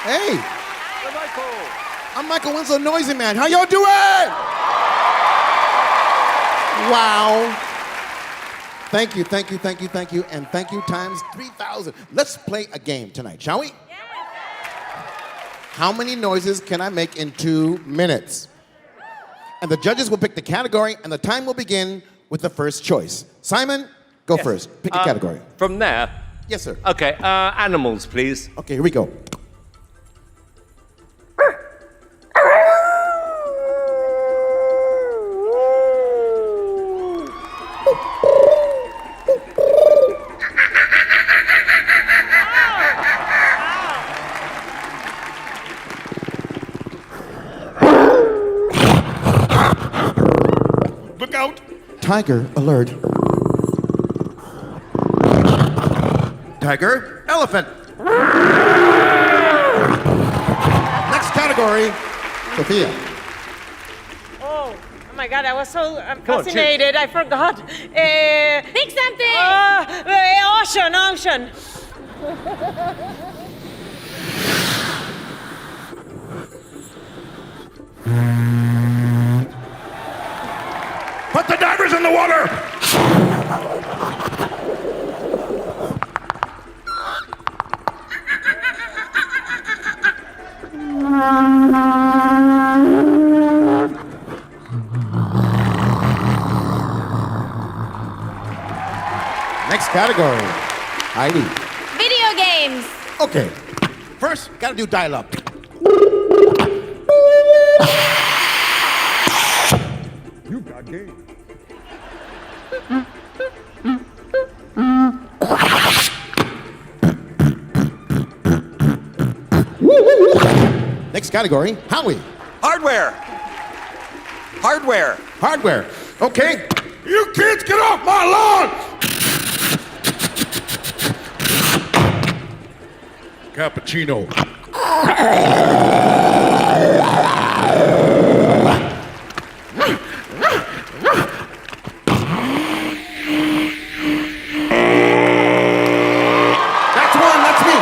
Hey. Hey, Michael. I'm Michael Winslow, Noisy Man. How y'all doing? Wow. Thank you, thank you, thank you, thank you, and thank you times 3,000. Let's play a game tonight, shall we? Yes. How many noises can I make in 2 minutes? And the judges will pick the category, and the time will begin with the first choice. Simon, go first. Pick a category. From there? Yes, sir. Okay, animals, please. Okay, here we go. Look out. Tiger alert. Tiger, elephant. Next category, Sophia. Oh my God, I was so on, fascinated. I forgot. Pick something! Ocean. Put the divers in the water. Next category, Heidi. Video games. Okay, first, gotta do dial-up. You got game. Next category, Howie. Hardware. Hardware. Okay. You kids get off my lawn! Cappuccino. That's one, that's me.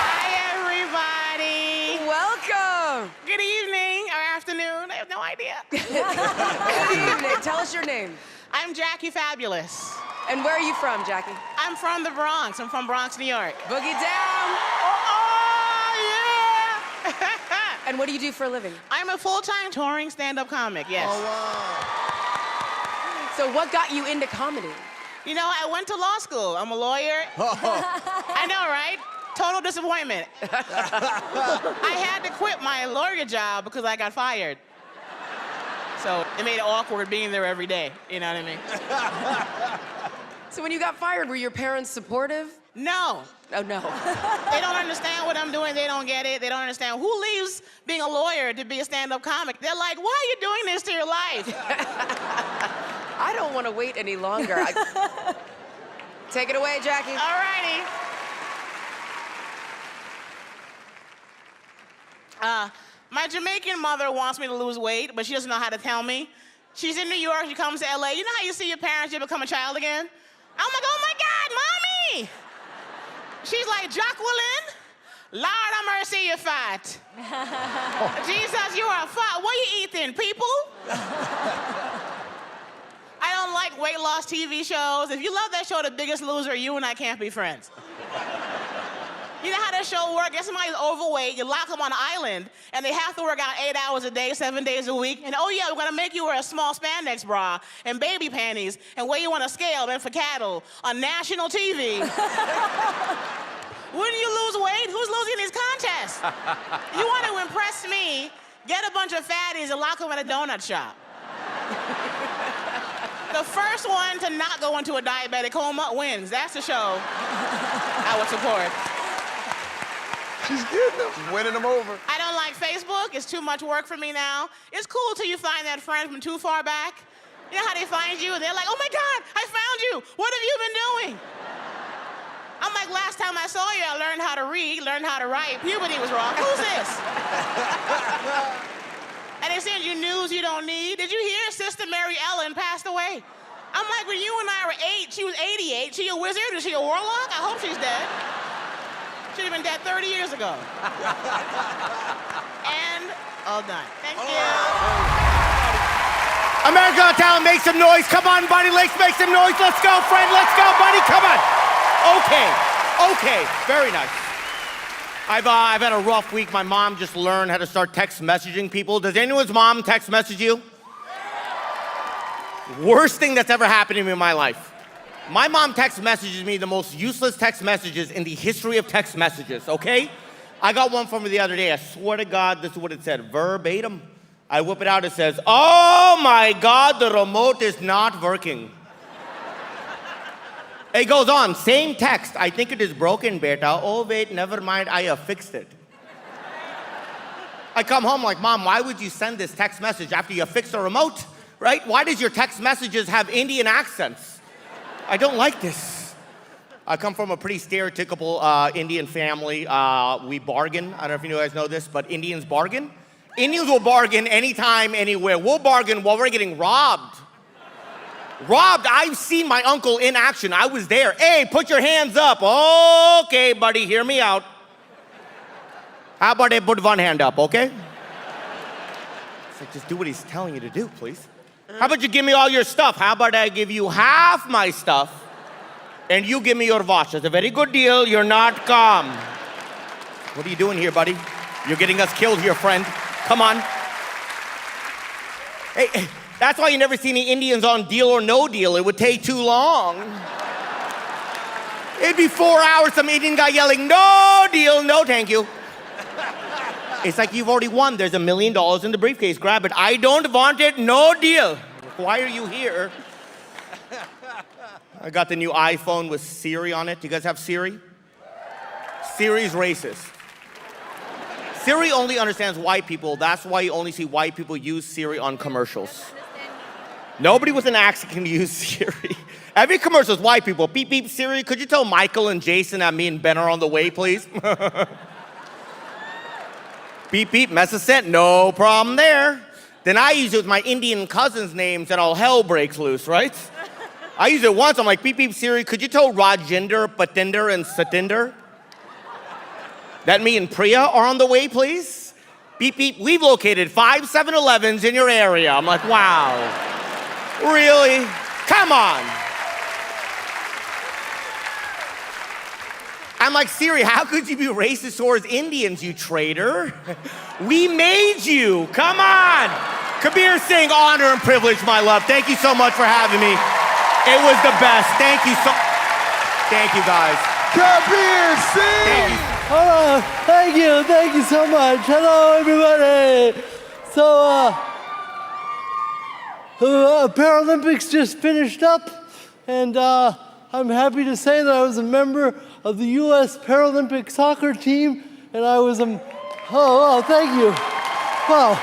Hi, everybody. Welcome. Good evening or afternoon. I have no idea. Good evening. Tell us your name. I'm Jackie Fabulous. And where are you from, Jackie? I'm from the Bronx. I'm from Bronx, New York. Boogie down. Oh, yeah. And what do you do for a living? I'm a full-time touring stand-up comic, yes. So what got you into comedy? You know, I went to law school. I'm a lawyer. I know, right? Total disappointment. I had to quit my lawyer job because I got fired. So it made it awkward being there every day. You know what I mean? So when you got fired, were your parents supportive? No. Oh, no. They don't understand what I'm doing. They don't get it. They don't understand. Who leaves being a lawyer to be a stand-up comic? They're like, why are you doing this to your life? I don't want to wait any longer. Take it away, Jackie. All righty. My Jamaican mother wants me to lose weight, but she doesn't know how to tell me. She's in New York. She comes to LA. You know how you see your parents, you become a child again? I'm like, oh my God, Mommy! She's like, Jacqueline, Lord have mercy, you're fat. Jesus, you are fat. What you eating, people? I don't like weight loss TV shows. If you love that show, The Biggest Loser, you and I can't be friends. You know how that show works? Get somebody's overweight, you lock them on an island, and they have to work out 8 hours a day, 7 days a week. And oh yeah, we're gonna make you wear a small spandex bra and baby panties and weigh you on a scale meant for cattle on national TV. Wouldn't you lose weight? Who's losing these contests? You want to impress me, get a bunch of fatties and lock them in a donut shop. The first one to not go into a diabetic coma wins. That's the show I would support. She's getting them. She's winning them over. I don't like Facebook. It's too much work for me now. It's cool till you find that friend from too far back. You know how they find you? They're like, oh my God, I found you. What have you been doing? I'm like, last time I saw you, I learned how to read, learned how to write. Puberty was wrong. Who's this? And they send you news you don't need. Did you hear Sister Mary Ellen passed away? I'm like, when you and I were 8, she was 88. She a wizard? Is she a warlock? I hope she's dead. Should have been dead 30 years ago. And all done. Thank you. America Got Talent, make some noise. Come on, buddy, let's make some noise. Let's go, friend, let's go, buddy, come on. Okay, very nice. I've had a rough week. My mom just learned how to start text messaging people. Does anyone's mom text message you? Worst thing that's ever happened to me in my life. My mom text messages me the most useless text messages in the history of text messages, okay? I got one from her the other day. I swear to God, this is what it said, verbatim. I whip it out, it says, oh my God, the remote is not working. It goes on, same text. I think it is broken, beta. Oh wait, never mind, I have fixed it. I come home like, Mom, why would you send this text message after you fixed the remote, right? Why does your text messages have Indian accents? I don't like this. I come from a pretty stereotypical Indian family. We bargain. I don't know if you guys know this, but Indians bargain. Indians will bargain anytime, anywhere. We'll bargain while we're getting robbed. Robbed, I've seen my uncle in action. I was there. Hey, put your hands up. Okay, buddy, hear me out. How about I put one hand up, okay? It's like, just do what he's telling you to do, please. How about you give me all your stuff? How about I give you half my stuff and you give me your watch? That's a very good deal. You're not calm. What are you doing here, buddy? You're getting us killed here, friend. Come on. Hey, that's why you never see any Indians on Deal or No Deal. It would take too long. It'd be 4 hours, some Indian guy yelling, no deal, no thank you. It's like you've already won. There's $1 million in the briefcase. Grab it. I don't want it, no deal. Why are you here? I got the new iPhone with Siri on it. Do you guys have Siri? Siri's racist. Siri only understands white people. That's why you only see white people use Siri on commercials. Nobody with an accent can use Siri. Every commercial is white people. Beep, beep, Siri, could you tell Michael and Jason that me and Ben are on the way, please? Beep, beep, message sent, no problem there. Then I use it with my Indian cousins' names and all hell breaks loose, right? I use it once, I'm like, beep, beep, Siri, could you tell Rajinder, Patinder, and Satinder that me and Priya are on the way, please? Beep, beep, we've located 5 7-Elevens in your area. I'm like, wow, really? Come on. I'm like, Siri, how could you be racist towards Indians, you traitor? We made you, come on. Kabir Singh, honor and privilege, my love. Thank you so much for having me. It was the best, thank you guys. Kabir Singh! Hello, thank you so much. Hello, everybody. So, Paralympics just finished up, and I'm happy to say that I was a member of the U.S. Paralympic soccer team, and I was thank you. Wow.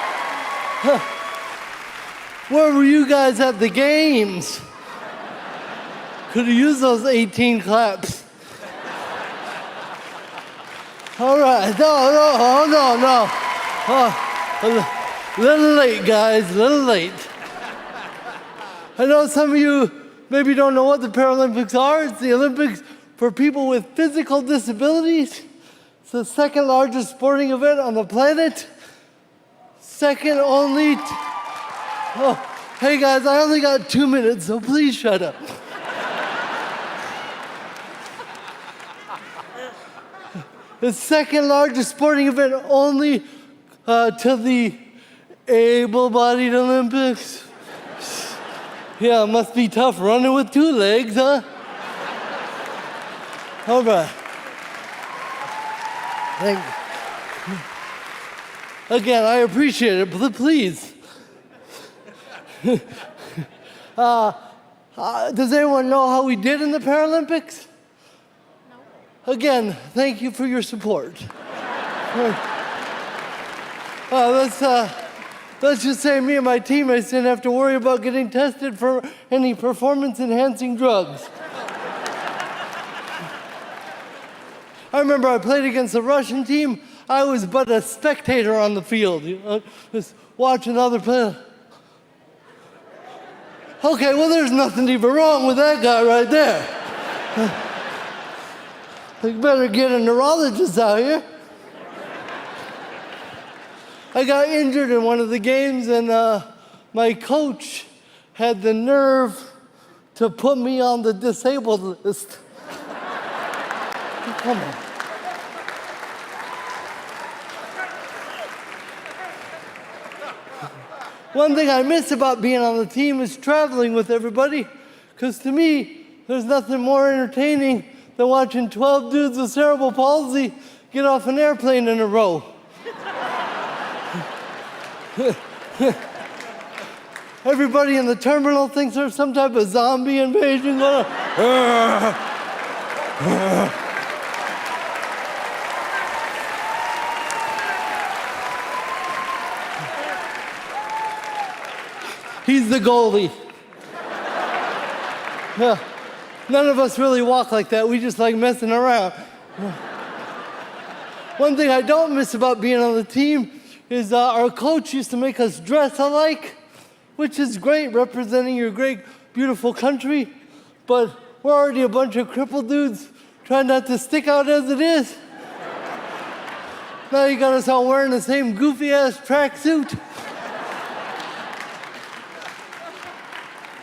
Where were you guys at the games? Could have used those 18 claps. All right, no. A little late, guys, a little late. I know some of you maybe don't know what the Paralympics are. It's the Olympics for people with physical disabilities. It's the second largest sporting event on the planet. Second only hey guys, I only got 2 minutes, so please shut up. The second largest sporting event only to the able-bodied Olympics. Yeah, it must be tough running with 2 legs, huh? All right. Thank you. Again, I appreciate it, but please. Does anyone know how we did in the Paralympics? Again, thank you for your support. Let's just say me and my teammates didn't have to worry about getting tested for any performance-enhancing drugs. I remember I played against the Russian team. I was but a spectator on the field, just watching other players. Okay, well, there's nothing even wrong with that guy right there. You better get a neurologist out here. I got injured in one of the games, and my coach had the nerve to put me on the disabled list. Come on. One thing I miss about being on the team is traveling with everybody, because to me, there's nothing more entertaining than watching 12 dudes with cerebral palsy get off an airplane in a row. Everybody in the terminal thinks there's some type of zombie invasion going on. He's the goalie. Yeah. None of us really walk like that. We just like messing around. One thing I don't miss about being on the team is our coach used to make us dress alike, which is great, representing your great, beautiful country. But we're already a bunch of crippled dudes trying not to stick out as it is. Now you got us all wearing the same goofy-ass tracksuit.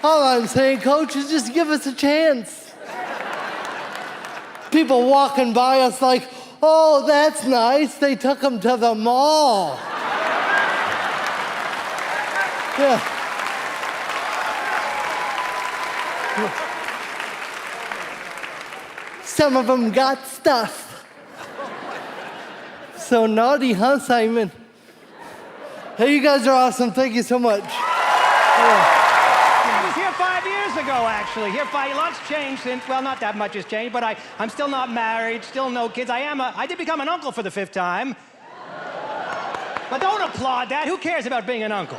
All I'm saying, Coach, is just give us a chance. People walking by us like, oh, that's nice. They took them to the mall. Yeah. Some of them got stuff. So naughty, huh, Simon? Hey, you guys are awesome. Thank you so much. Yeah. I was here 5 years ago, actually. Lots changed since, well, not that much has changed, but I'm still not married, still no kids. I did become an uncle for the 5th time. But don't applaud that. Who cares about being an uncle?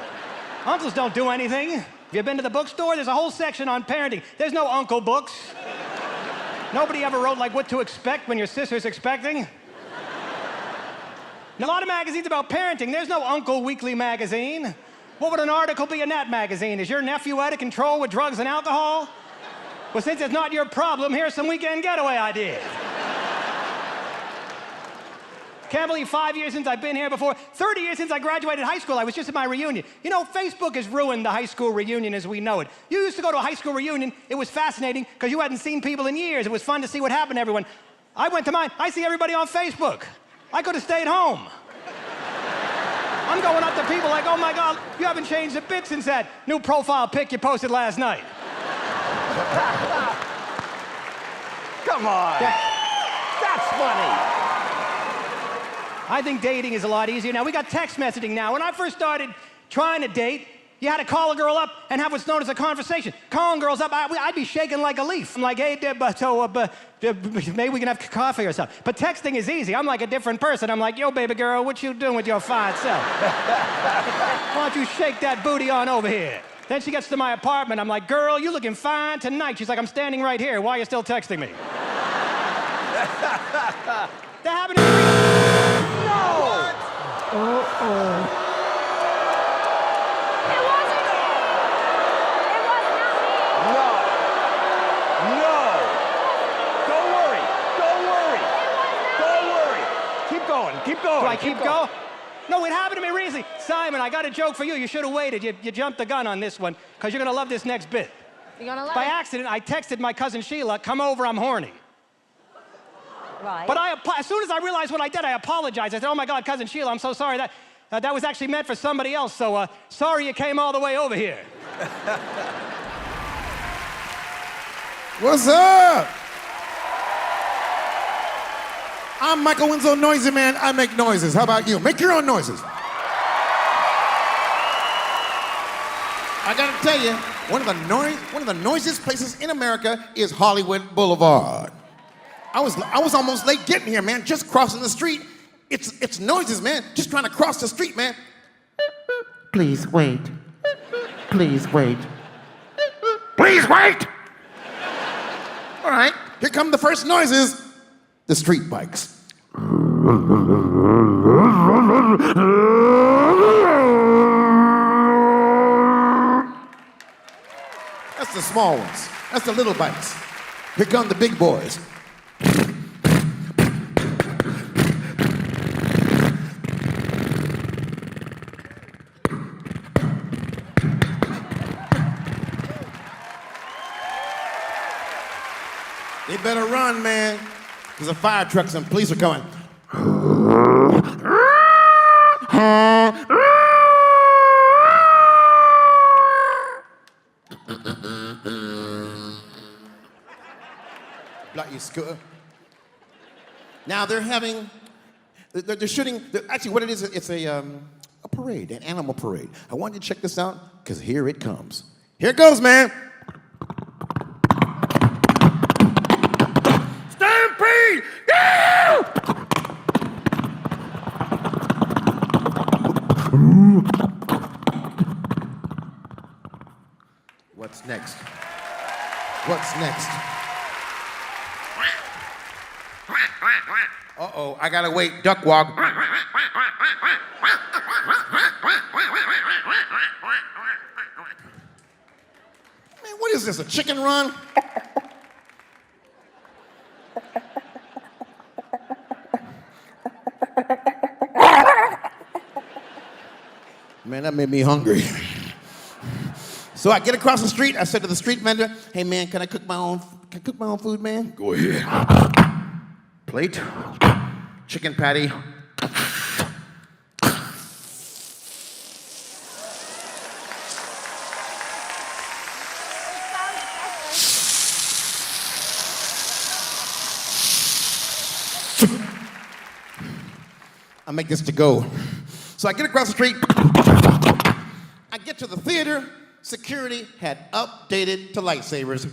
Uncles don't do anything. Have you been to the bookstore? There's a whole section on parenting. There's no uncle books. Nobody ever wrote, like, what to expect when your sister's expecting. A lot of magazines about parenting. There's no Uncle Weekly magazine. What would an article be in that magazine? Is your nephew out of control with drugs and alcohol? Well, since it's not your problem, here's some weekend getaway ideas. Can't believe 5 years since I've been here before. 30 years since I graduated high school. I was just at my reunion. You know, Facebook has ruined the high school reunion as we know it. You used to go to a high school reunion. It was fascinating because you hadn't seen people in years. It was fun to see what happened to everyone. I went to mine. I see everybody on Facebook. I could have stayed home. I'm going up to people like, oh my God, you haven't changed a bit since that new profile pic you posted last night. Come on. That's funny. I think dating is a lot easier now. We got text messaging now. When I first started trying to date, you had to call a girl up and have what's known as a conversation. Calling girls up, I'd be shaking like a leaf. I'm like, hey, maybe we can have coffee or something. But texting is easy. I'm like a different person. I'm like, yo, baby girl, what you doing with your fine self? Why don't you shake that booty on over here? Then she gets to my apartment. I'm like, girl, you looking fine tonight. She's like, I'm standing right here. Why are you still texting me? That happened to me. No! Uh-oh. Keep going. Do I keep going? No, it happened to me recently. Simon, I got a joke for you. You should have waited. You jumped the gun on this one, because you're going to love this next bit. You're gonna love By it. accident, I texted my cousin Sheila, come over, I'm horny. Right. But as soon as I realized what I did, I apologized. I said, oh my God, cousin Sheila, I'm so sorry. That was actually meant for somebody else, so sorry you came all the way over here. What's up? I'm Michael Winslow, Noisy Man. I make noises. How about you? Make your own noises. I gotta tell you, one of the noisiest places in America is Hollywood Boulevard. I was almost late getting here, man. Just crossing the street. It's noises, man. Just trying to cross the street, man. Please wait. Please wait. Please wait! All right, here come the first noises. The street bikes. That's the small ones. That's the little bikes. Here come the big boys. better run, man. There's a fire truck and police are coming. Bloody scooter. Now they're shooting, actually what it is, it's a parade, an animal parade. I wanted to check this out, because here it comes. Here it goes, man. Stampede! Yeah! What's next? What's next? Uh-oh, I gotta wait. Duck walk. Man, what is this, a chicken run? Man, that made me hungry. So I get across the street, I said to the street vendor, hey man, can I cook my own food, man? Go ahead. Plate, chicken patty. I make this to go. So I get across the street, I get to the theater, security had updated to lightsabers.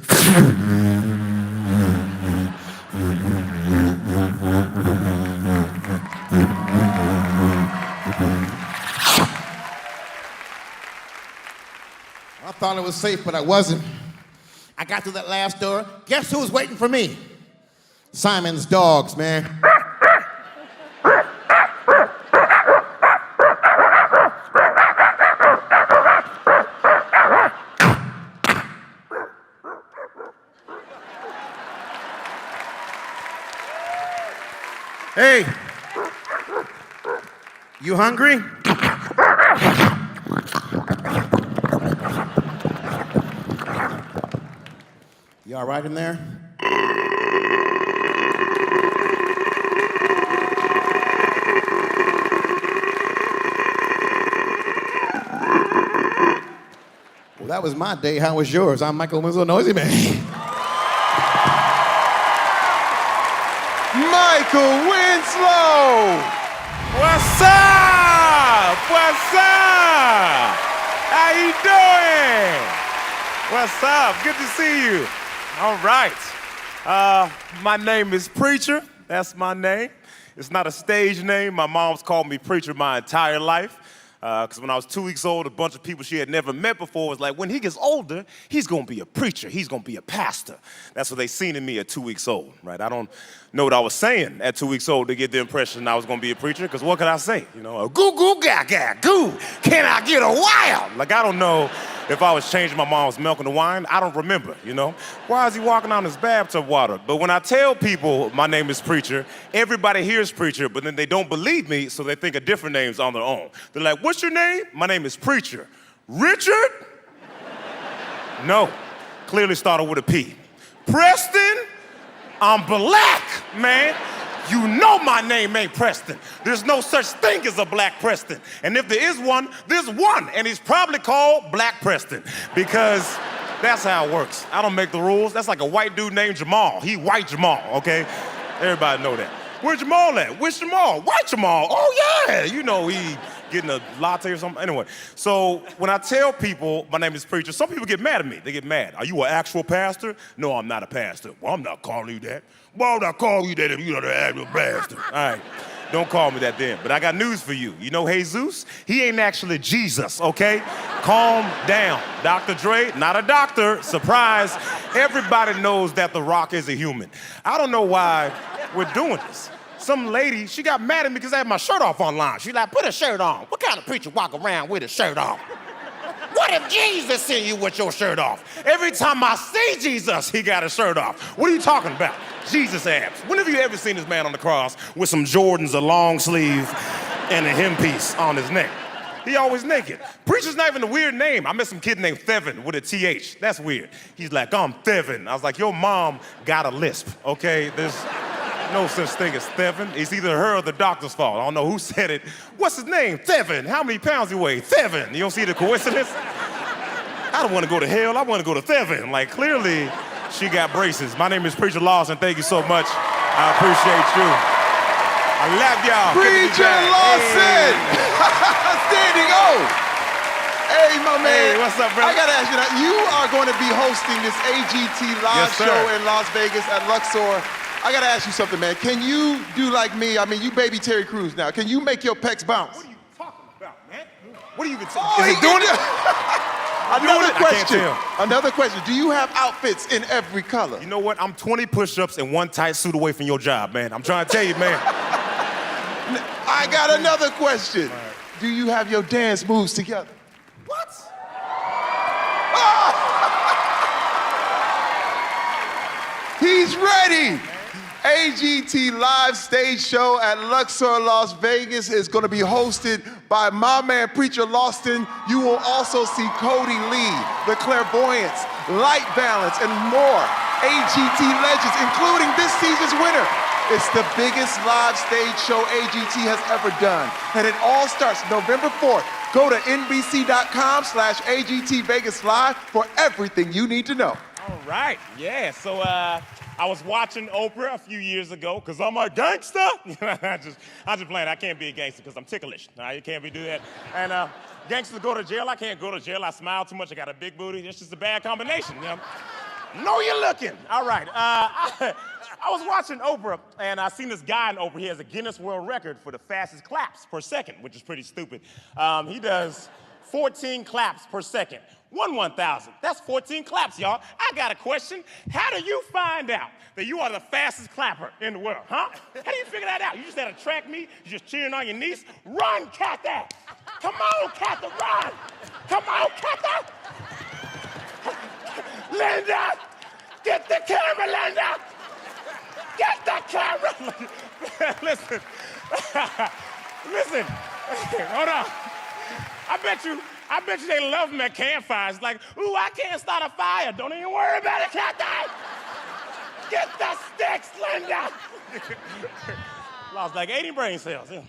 I thought it was safe, but I wasn't. I got to that last door. Guess who was waiting for me? Simon's dogs, man. Hey, you hungry? You all right in there? Well, that was my day. How was yours? I'm Michael Winslow, Noisy Man. Michael Winslow! What's up? What's up? How you doing? What's up? Good to see you. All right. My name is Preacher. That's my name. It's not a stage name. My mom's called me Preacher my entire life. Because when I was 2 weeks old, a bunch of people she had never met before was like, when he gets older, he's going to be a preacher. He's going to be a pastor. That's what they seen in me at 2 weeks old, right? I don't know what I was saying at 2 weeks old to get the impression I was going to be a preacher, because what could I say? You know, goo, goo, ga, ga, goo, can I get a while? Like, I don't know if I was changing my mom's milk into wine. I don't remember, you know? Why is he walking on his bathtub water? But when I tell people my name is Preacher, everybody hears Preacher, but then they don't believe me, so they think of different names on their own. They're like, what's your name? My name is Preacher. Richard? No, clearly started with a P. Preston? I'm black, man. You know my name ain't Preston. There's no such thing as a Black Preston. And if there is one, there's one, and he's probably called Black Preston, because that's how it works. I don't make the rules. That's like a white dude named Jamal. He white Jamal, okay? Everybody know that. Where's Jamal at? Which Jamal? White Jamal. Oh, yeah. You know he getting a latte or something. Anyway, so when I tell people my name is Preacher, some people get mad at me. They get mad. Are you an actual pastor? No, I'm not a pastor. Well, I'm not calling you that. Why would I call you that if you're not an actual pastor? All right, don't call me that then. But I got news for you. You know Jesus? He ain't actually Jesus, okay? Calm down. Dr. Dre, not a doctor. Surprise. Everybody knows that The Rock is a human. I don't know why we're doing this. Some lady, she got mad at me because I had my shirt off online. She like, put a shirt on. What kind of preacher walk around with a shirt on? What if Jesus seen you with your shirt off? Every time I see Jesus, he got his shirt off. What are you talking about? Jesus abs. When have you ever seen this man on the cross with some Jordans, a long sleeve, and a hem piece on his neck? He always naked. Preacher's not even a weird name. I met some kid named Thevin with a TH. That's weird. He's like, I'm Thevin. I was like, your mom got a lisp, okay? There's no such thing as Thevin. It's either her or the doctor's fault. I don't know who said it. What's his name? Thevin. How many pounds he weigh? Thevin. You don't see the coincidence? I don't want to go to hell. I want to go to Thevin. Like, clearly, she got braces. My name is Preacher Lawson. Thank you so much. I appreciate you. I love y'all. Preacher Lawson! Standing O! Hey, my man. Hey, what's up, brother? I gotta ask you now, you are going to be hosting this AGT live Yes, sir. show in Las Vegas at Luxor. I gotta ask you something, man. Can you do like me? I mean, you baby Terry Crews now. Can you make your pecs bounce? What are you talking about, man? What are you even Oh, Is he it doing can it? Another I can't question. tell. Another question. Do you have outfits in every color? You know what? I'm 20 push-ups and one tight suit away from your job, man. I'm trying to tell you, man. I got another question. Do you have your dance moves together? What? He's ready. AGT live stage show at Luxor, Las Vegas is going to be hosted by my man Preacher Lawson. You will also see Cody Lee, the Clairvoyance, Light Balance, and more AGT legends, including this season's winner. It's the biggest live stage show AGT has ever done. And it all starts November 4th. Go to NBC.com/AGT Vegas Live for everything you need to know. All right, yeah. So I was watching Oprah a few years ago because I'm a gangster. I'm just playing. I can't be a gangster because I'm ticklish. You can't be do that. And gangsters go to jail. I can't go to jail. I smile too much. I got a big booty. It's just a bad combination. You know you're looking. All right. I was watching Oprah, and I seen this guy in Oprah. He has a Guinness World Record for the fastest claps per second, which is pretty stupid. He does 14 claps per second. 1/1000. That's 14 claps, y'all. I got a question. How do you find out that you are the fastest clapper in the world, huh? How do you figure that out? You just had to track me? You just cheering on your niece? Run, Kathy! Come on, Kathy, run! Come on, Kathy! Linda! Get the camera, Linda! Get the camera! Listen. Listen. Hold on. I bet you they love them at campfires. It's like, ooh, I can't start a fire. Don't even worry about it, Kathy! Get the sticks, Linda! Lost like 80 brain cells. You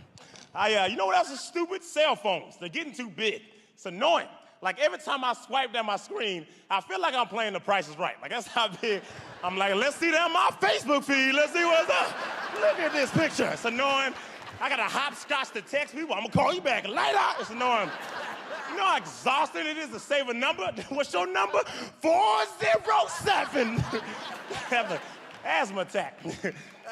know what else is stupid? Cell phones. They're getting too big. It's annoying. Like every time I swipe down my screen, I feel like I'm playing The Price is Right. Like that's how big. I'm like, let's see that on my Facebook feed. Let's see what's up. Look at this picture. It's annoying. I got to hopscotch to text people. I'm gonna call you back later. It's annoying. You know how exhausting it is to save a number? What's your number? 407. Have an asthma attack.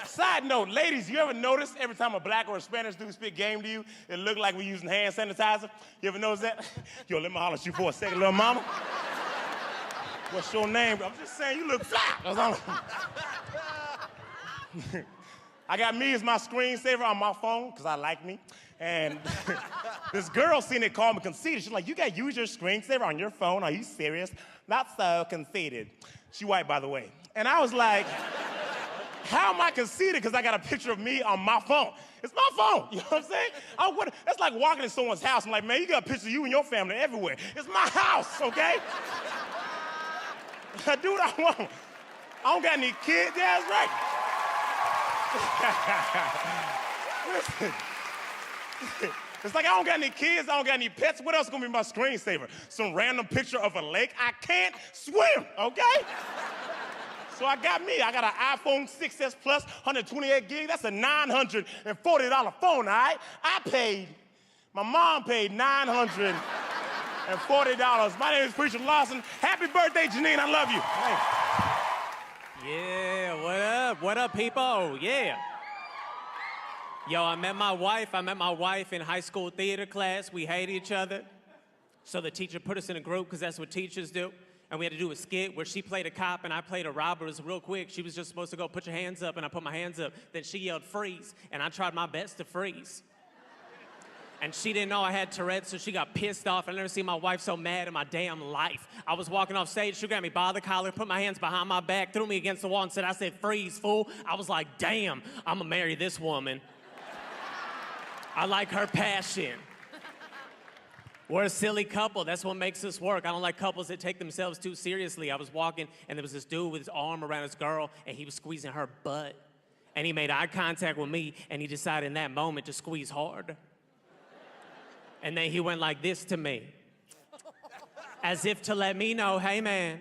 Side note, ladies, you ever notice every time a black or a Spanish dude spit game to you, it look like we're using hand sanitizer? You ever notice that? Yo, let me holler at you for a second, little mama. What's your name? I'm just saying you look fly. That's all. I got me as my screensaver on my phone, because I like me. And this girl seen it, called me conceited. She's like, you got to use your screensaver on your phone? Are you serious? Not so conceited. She white, by the way. And I was like, how am I conceited? Because I got a picture of me on my phone. It's my phone. You know what I'm saying? That's like walking in someone's house. I'm like, man, you got a picture of you and your family everywhere. It's my house, okay? I do what I want. I don't got any kids. Yeah, that's right. Listen. It's like I don't got any kids, I don't got any pets. What else is gonna be my screensaver? Some random picture of a lake? I can't swim, okay? So I got an iPhone 6S Plus, 128 gig. That's a $940 phone, all right? My mom paid $940. My name is Preacher Lawson. Happy birthday, Janine, I love you. Thanks. Yeah, what up? What up, people? Yeah. Yo, I met my wife in high school theater class. We hate each other. So the teacher put us in a group, because that's what teachers do. And we had to do a skit where she played a cop and I played a robber. It was real quick. She was just supposed to go, put your hands up, and I put my hands up. Then she yelled, freeze, and I tried my best to freeze. And she didn't know I had Tourette's, so she got pissed off. I never seen my wife so mad in my damn life. I was walking off stage, she grabbed me by the collar, put my hands behind my back, threw me against the wall and said, I said, freeze, fool. I was like, damn, I'm gonna marry this woman. I like her passion. We're a silly couple. That's what makes us work. I don't like couples that take themselves too seriously. I was walking, and there was this dude with his arm around his girl, and he was squeezing her butt. And he made eye contact with me, and he decided in that moment to squeeze hard. And then he went like this to me, as if to let me know, hey, man,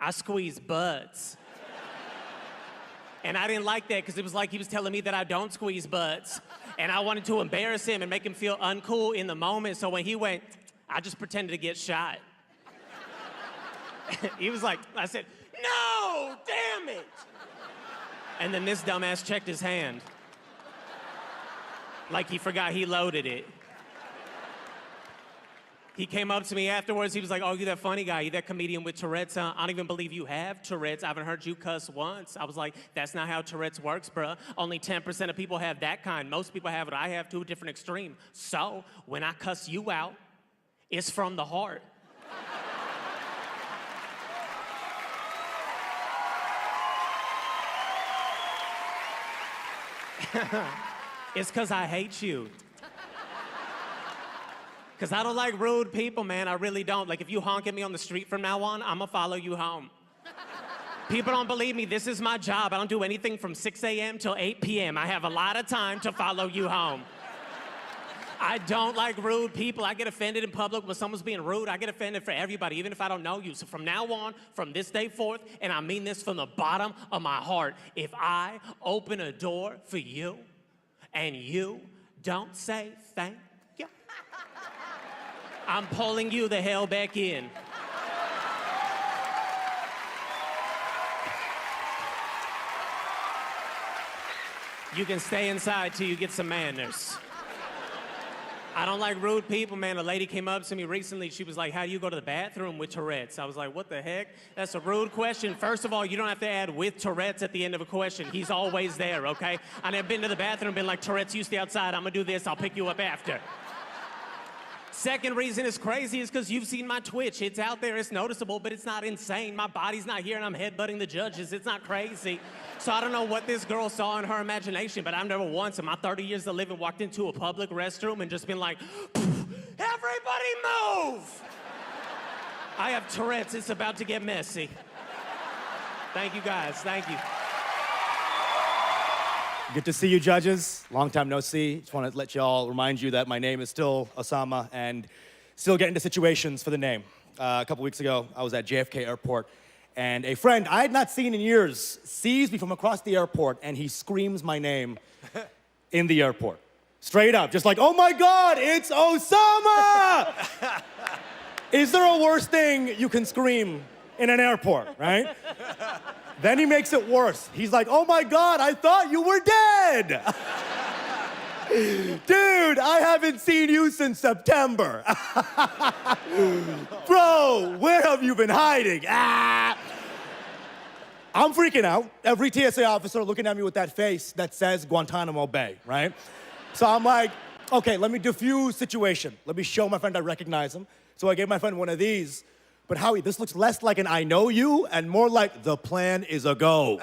I squeeze butts. And I didn't like that because it was like he was telling me that I don't squeeze butts. And I wanted to embarrass him and make him feel uncool in the moment. So when he went, I just pretended to get shot. He was like, I said, no, damn it. And then this dumbass checked his hand. Like he forgot he loaded it. He came up to me afterwards. He was like, oh, you that funny guy. You that comedian with Tourette's, huh? I don't even believe you have Tourette's. I haven't heard you cuss once. I was like, that's not how Tourette's works, bruh. Only 10% of people have that kind. Most people have what I have to a different extreme. So when I cuss you out, it's from the heart. It's because I hate you. Because I don't like rude people, man. I really don't. Like, if you honk at me on the street from now on, I'm going to follow you home. People don't believe me. This is my job. I don't do anything from 6 a.m. till 8 p.m. I have a lot of time to follow you home. I don't like rude people. I get offended in public when someone's being rude. I get offended for everybody, even if I don't know you. So from now on, from this day forth, and I mean this from the bottom of my heart, if I open a door for you and you don't say thank you, I'm pulling you the hell back in. You can stay inside till you get some manners. I don't like rude people, man. A lady came up to me recently. She was like, how do you go to the bathroom with Tourette's? I was like, what the heck? That's a rude question. First of all, you don't have to add with Tourette's at the end of a question. He's always there, okay? I never been to the bathroom and been like, Tourette's, you stay outside. I'm gonna do this. I'll pick you up after. Second reason it's crazy is because you've seen my Twitch. It's out there, it's noticeable, but it's not insane. My body's not here and I'm headbutting the judges. It's not crazy. So I don't know what this girl saw in her imagination, but I've never once in my 30 years of living walked into a public restroom and just been like, everybody move! I have Tourette's, it's about to get messy. Thank you guys, thank you. Good to see you, judges. Long time no see. Just want to let y'all remind you that my name is still Osama and still get into situations for the name. A couple weeks ago, I was at JFK Airport and a friend I had not seen in years sees me from across the airport and he screams my name in the airport. Straight up, just like, oh my God, it's Osama! Is there a worse thing you can scream in an airport, right? Then he makes it worse. He's like, oh my God, I thought you were dead. Dude, I haven't seen you since September. Bro, where have you been hiding? Ah. I'm freaking out. Every TSA officer looking at me with that face that says Guantanamo Bay, right? So I'm like, okay, let me diffuse situation. Let me show my friend I recognize him. So I gave my friend one of these. But Howie, this looks less like an I know you and more like the plan is a go.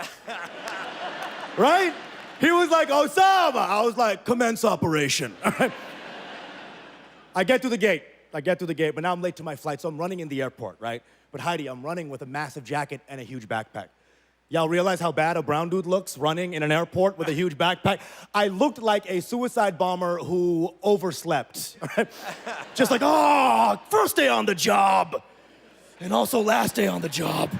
Right? He was like, Osama. I was like, commence operation. I get to the gate, but now I'm late to my flight, so I'm running in the airport, right? But Heidi, I'm running with a massive jacket and a huge backpack. Y'all realize how bad a brown dude looks running in an airport with a huge backpack? I looked like a suicide bomber who overslept. Right? Just like, oh, first day on the job. And also last day on the job.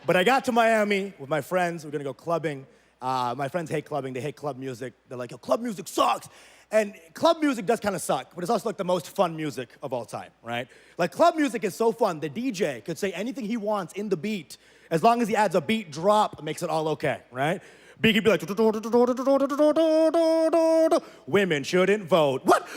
But I got to Miami with my friends. We're gonna go clubbing. My friends hate clubbing. They hate club music. They're like, yo, club music sucks. And club music does kind of suck, but it's also like the most fun music of all time, right? Like club music is so fun. The DJ could say anything he wants in the beat. As long as he adds a beat drop, it makes it all okay, right? Beat could be like, women shouldn't vote. What?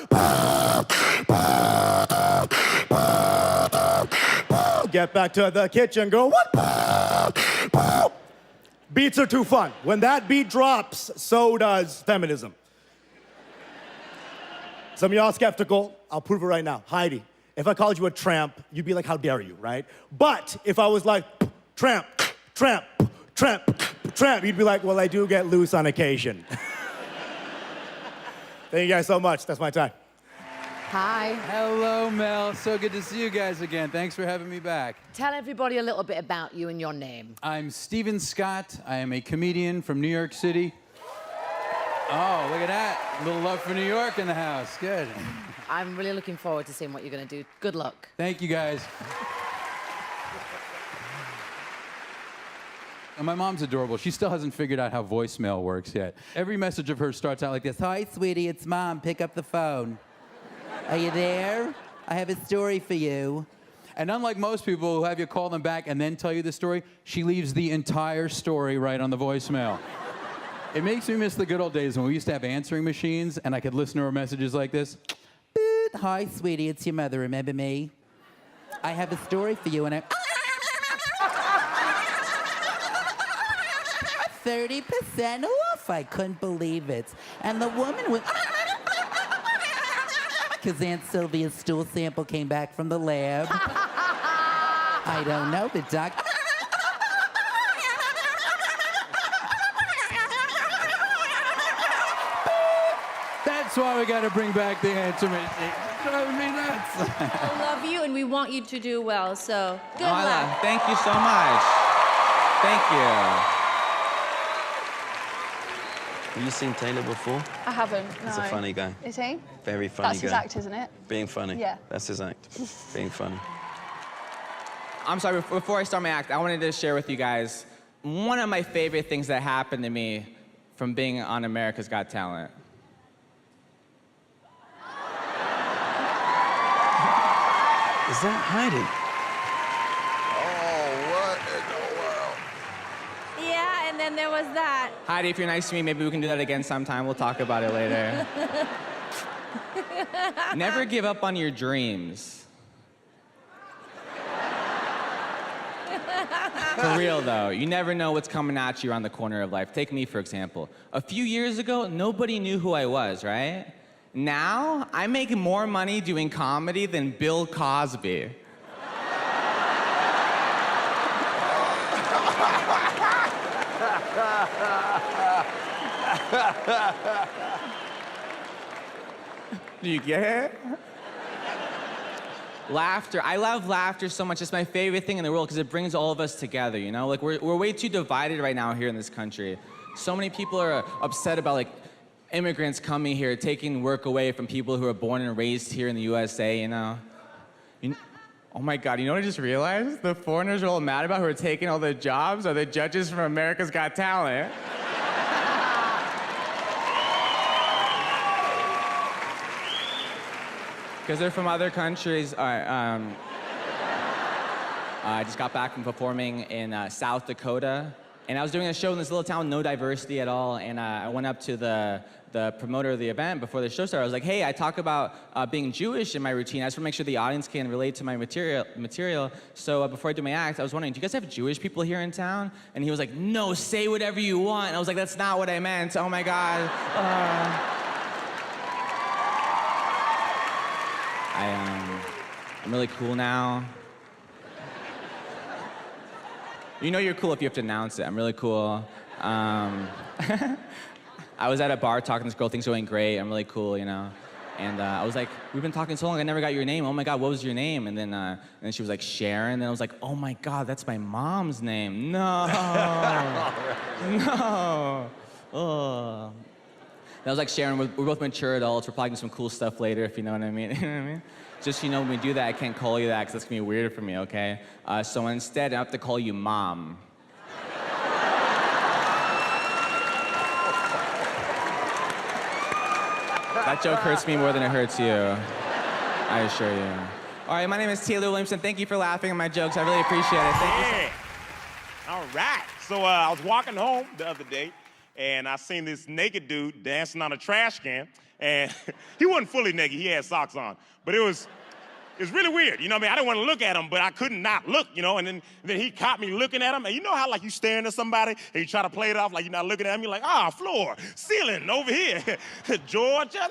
Get back to the kitchen, go, what? Beats are too fun. When that beat drops, so does feminism. Some of y'all skeptical, I'll prove it right now. Heidi, if I called you a tramp, you'd be like, how dare you, right? But if I was like, tramp, tramp, tramp, tramp, you'd be like, well, I do get loose on occasion. Thank you guys so much. That's my time. Hi. Hello, Mel. So good to see you guys again. Thanks for having me back. Tell everybody a little bit about you and your name. I'm Steven Scott. I am a comedian from New York City. Oh, look at that. A little love for New York in the house. Good. I'm really looking forward to seeing what you're going to do. Good luck. Thank you, guys. And my mom's adorable. She still hasn't figured out how voicemail works yet. Every message of hers starts out like this. Hi, sweetie, it's Mom. Pick up the phone. Are you there? I have a story for you. And unlike most people who have you call them back and then tell you the story, she leaves the entire story right on the voicemail. It makes me miss the good old days when we used to have answering machines and I could listen to her messages like this. Hi, sweetie, it's your mother. Remember me? I have a story for you and I... 30% off. I couldn't believe it. And the woman was... Because Aunt Sylvia's stool sample came back from the lab. I don't know, the doc... That's why we got to bring back the answer machine. It's driving me nuts. I love you, and we want you to do well, so good luck. Thank you so much. Thank you. Have you seen Taylor before? I haven't, no. He's a funny guy. Is he? Very funny That's guy. his act, isn't it? Being funny. Yeah. That's his act. Being funny. I'm sorry, before I start my act, I wanted to share with you guys one of my favorite things that happened to me from being on America's Got Talent. Is that Heidi? Yeah, and then there was that. Heidi, if you're nice to me, maybe we can do that again sometime. We'll talk about it later. Never give up on your dreams. For real, though, you never know what's coming at you around the corner of life. Take me, for example. A few years ago, nobody knew who I was, right? Now, I'm making more money doing comedy than Bill Cosby. Do you get it? Laughter. I love laughter so much. It's my favorite thing in the world because it brings all of us together, you know? Like, we're way too divided right now here in this country. So many people are upset about, like, immigrants coming here, taking work away from people who are born and raised here in the USA, you know? Oh my God, you know what I just realized? The foreigners are all mad about who are taking all the jobs are the judges from America's Got Talent. Because they're from other countries. All right, I just got back from performing in South Dakota. And I was doing a show in this little town, no diversity at all. And I went up to the promoter of the event before the show started. I was like, hey, I talk about being Jewish in my routine. I just want to make sure the audience can relate to my material. So before I do my act, I was wondering, do you guys have Jewish people here in town? And he was like, no, say whatever you want. And I was like, that's not what I meant. Oh my God. I'm really cool now. You know you're cool if you have to announce it. I'm really cool. I was at a bar talking to this girl, things going great. I'm really cool, you know. And I was like, we've been talking so long, I never got your name. Oh my God, what was your name? And then she was like, Sharon. And I was like, oh my God, that's my mom's name. No. No. Oh. And I was like, Sharon, we're both mature adults. We're probably doing some cool stuff later, if you know what I mean. You know what I mean? Just, you know, when we do that, I can't call you that because that's going to be weird for me, okay? So instead, I have to call you Mom. That joke hurts me more than it hurts you. I assure you. All right, my name is Taylor Williamson. Thank you for laughing at my jokes. I really appreciate it. Thank you. All right. So I was walking home the other day, and I seen this naked dude dancing on a trash can. And he wasn't fully naked, he had socks on. But it was really weird, you know what I mean? I didn't want to look at him, but I couldn't not look, you know? And then he caught me looking at him, and you know how like you staring at somebody, and you try to play it off like you're not looking at him, you're like, floor, ceiling, over here. Georgia,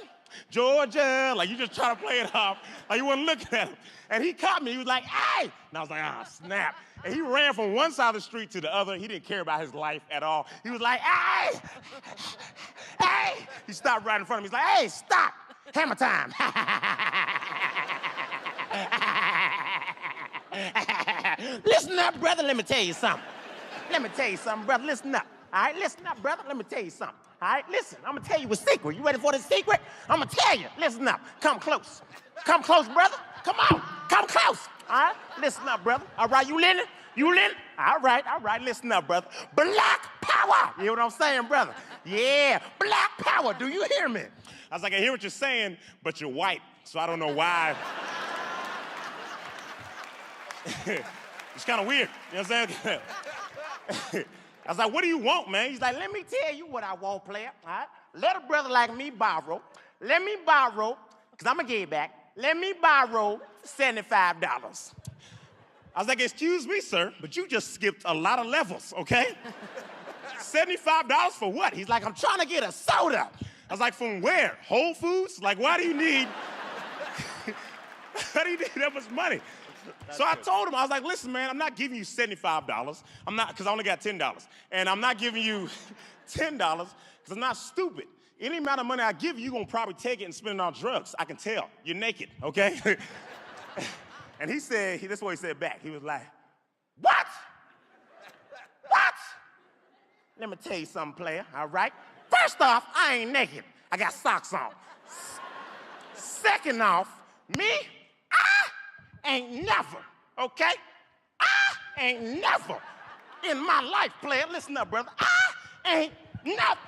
like you just try to play it off like you wasn't looking at him. And he caught me, he was like, hey! And I was like, snap. And he ran from one side of the street to the other. He didn't care about his life at all. He was like, hey! Hey! He stopped right in front of me. He's like, hey, stop! Hammer time. Listen up, brother, let me tell you something. Let me tell you something, brother, listen up. All right, listen up, brother, let me tell you something. All right, listen, I'm gonna tell you a secret. You ready for the secret? I'm gonna tell you. Listen up, come close. Come close, brother. Come on, come close. All right, listen up, brother. All right, you learning? You learning? All right, listen up, brother. Black power. You hear what I'm saying, brother? Yeah, black power. Do you hear me? I was like, I hear what you're saying, but you're white, so I don't know why. It's kind of weird, you know what I'm saying? I was like, what do you want, man? He's like, let me tell you what I want, player. All right? Let a brother like me borrow. Let me borrow, because I'm going to give it back. Let me borrow $75. I was like, excuse me, sir, but you just skipped a lot of levels, okay? $75 for what? He's like, I'm trying to get a soda. I was like, from where? Whole Foods? Like, why do you need that much money? So I told him, I was like, listen, man, I'm not giving you $75. I'm not, because I only got $10. And I'm not giving you $10 because I'm not stupid. Any amount of money I give you, you're going to probably take it and spend it on drugs. I can tell. You're naked, okay? And he said, this is what he said back. He was like, what? What? Let me tell you something, player, all right? First off, I ain't naked. I got socks on. Second off, me, I ain't never, okay? I ain't never in my life, player. Listen up, brother. I ain't never.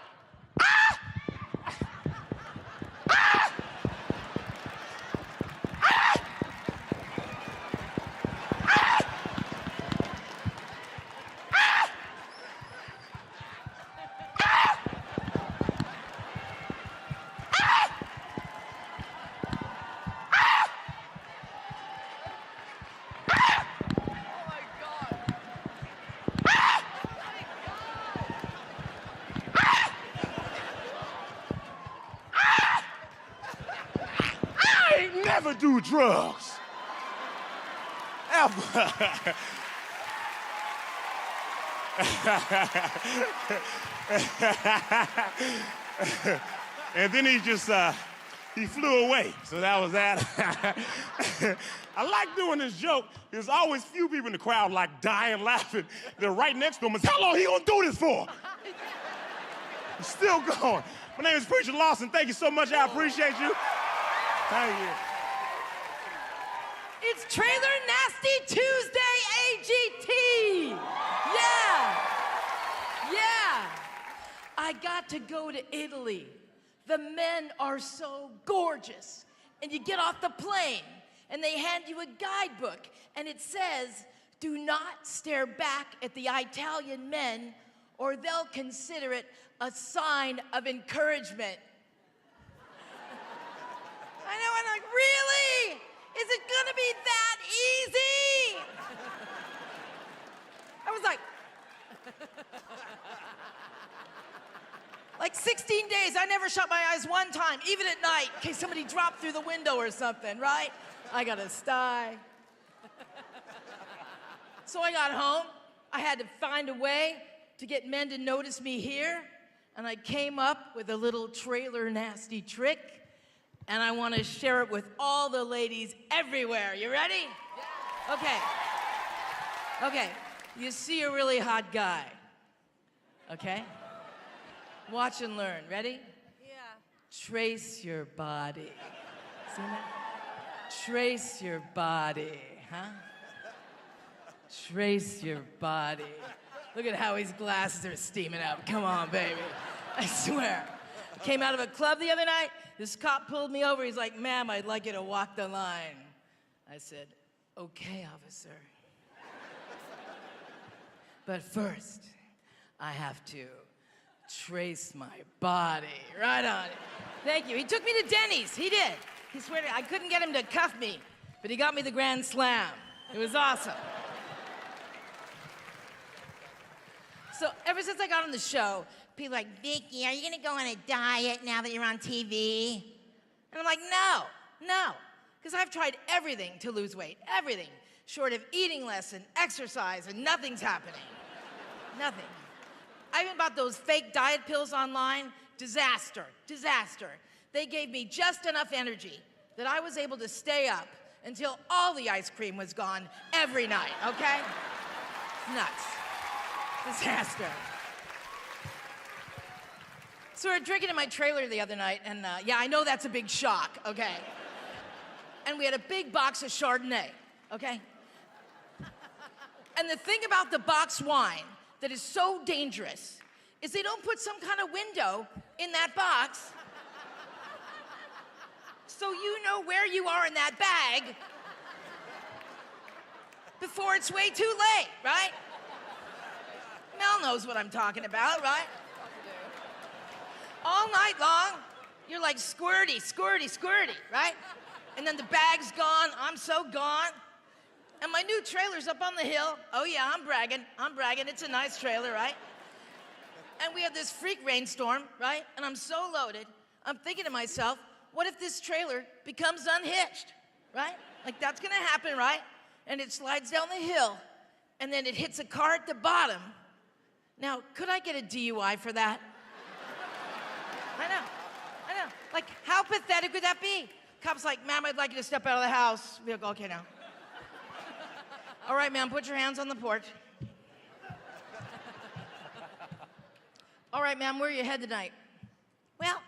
never do drugs. Ever. And then he just, he flew away. So that was that. I like doing this joke. There's always few people in the crowd like dying laughing. They're right next to him. It's how long he gonna do this for? He's still going. My name is Preacher Lawson. Thank you so much. I appreciate you. Thank you. It's Trailer Nasty Tuesday AGT. Yeah. Yeah. I got to go to Italy. The men are so gorgeous. And you get off the plane and they hand you a guidebook and it says, do not stare back at the Italian men or they'll consider it a sign of encouragement. I know, I'm like, really? Is it gonna be that easy? I was like 16 days, I never shut my eyes one time, even at night, in case somebody dropped through the window or something, right? I got a sty. So I got home, I had to find a way to get men to notice me here, and I came up with a little trailer nasty trick, and I want to share it with all the ladies everywhere. You ready? Yeah. Okay. Okay. You see a really hot guy. Okay? Watch and learn. Ready? Yeah. Trace your body. See that? Trace your body, huh? Trace your body. Look at how his glasses are steaming up. Come on, baby. I swear. I came out of a club the other night. This cop pulled me over. He's like, ma'am, I'd like you to walk the line. I said, okay, officer. But first, I have to trace my body. Right on it. Thank you. He took me to Denny's. He did. He swear to, I couldn't get him to cuff me, but he got me the Grand Slam. It was awesome. So ever since I got on the show, people are like, Vicky, are you gonna go on a diet now that you're on TV? And I'm like, no, because I've tried everything to lose weight, everything, short of eating less and exercise, and nothing's happening. Nothing. I even bought those fake diet pills online. Disaster, disaster. they gave me just enough energy that I was able to stay up until all the ice cream was gone every night, okay? Nuts. Disaster. So we were drinking in my trailer the other night, and yeah, I know that's a big shock, okay? And we had a big box of Chardonnay, okay? And the thing about the box wine that is so dangerous is they don't put some kind of window in that box so you know where you are in that bag before it's way too late, right? Mel knows what I'm talking about, right? All night long, you're like squirty, squirty, squirty, right? And then the bag's gone, I'm so gone. And my new trailer's up on the hill. Oh yeah, I'm bragging, it's a nice trailer, right? And we have this freak rainstorm, right? And I'm so loaded, I'm thinking to myself, what if this trailer becomes unhitched, right? Like that's gonna happen, right? And it slides down the hill, and then it hits a car at the bottom. Now, could I get a DUI for that? I know. Like, how pathetic would that be? Cop's like, ma'am, I'd like you to step out of the house. We'll go, okay, now. All right, ma'am, put your hands on the porch. All right, ma'am, where are you headed tonight? Well,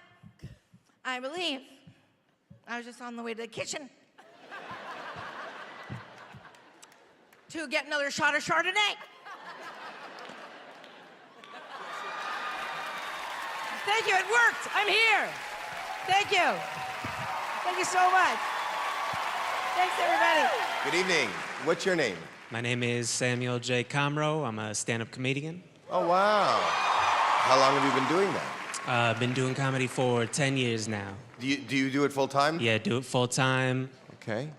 I believe I was just on the way to the kitchen to get another shot of Chardonnay. Thank you, it worked. I'm here. Thank you. Thank you so much. Thanks, everybody. Good evening. What's your name? My name is Samuel J. Comroe. I'm a stand-up comedian. Oh, wow. How long have you been doing that? I've been doing comedy for 10 years now. Do you do it full time? Yeah, do it full time. Okay.